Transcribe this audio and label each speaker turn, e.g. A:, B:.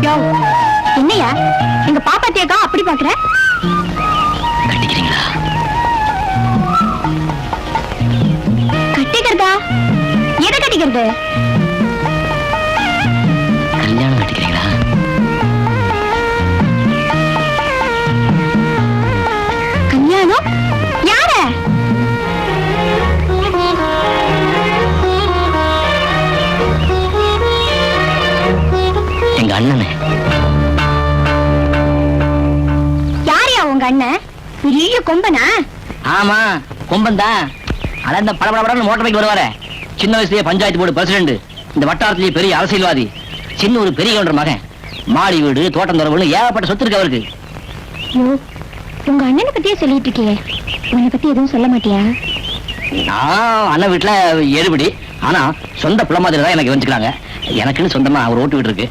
A: யோ, என்னையா எங்க பாப்பாத்தியக்கா அப்படி பாக்குற?
B: கட்டிக்கிறீங்களா?
A: கட்டிக்கிறதா? எதை கட்டிக்கிறது?
B: கல்யாணம் கட்டிக்கிறீங்களா?
A: கல்யாணம்? யார?
B: எங்க அண்ணனே.
A: யாரையா உங்க அண்ணன்? பெரிய கொம்பனா?
B: ஆமா, கொம்பன்தான். ஆனா இந்த படபடன்னு மோட்டர் பைக் வருவாரு. சின்ன வயசுலயே பஞ்சாயத்து போர்டு பிரசிடண்ட், இந்த வட்டாரத்திலேயே பெரிய அரசியல்வாதி, சின்ன ஒரு பெரிய கவுண்டர் மகன். மாடி வீடு, தோட்டம் துறவுன்னு ஏகப்பட்ட சொத்து இருக்கு அவருக்கு.
A: உங்க அண்ணனை பத்தியே சொல்லிட்டு இருக்கியே, உன்னை பத்தி எதுவும் சொல்ல மாட்டியா?
B: நான் அண்ணன் வீட்டுல ஏழுபடி, ஆனா சொந்த பிள்ளை மாதிரி தான் எனக்கு வந்துக்கிறாங்க. எனக்குன்னு சொந்தமா ஒரு ஓட்டு வீடு இருக்கு.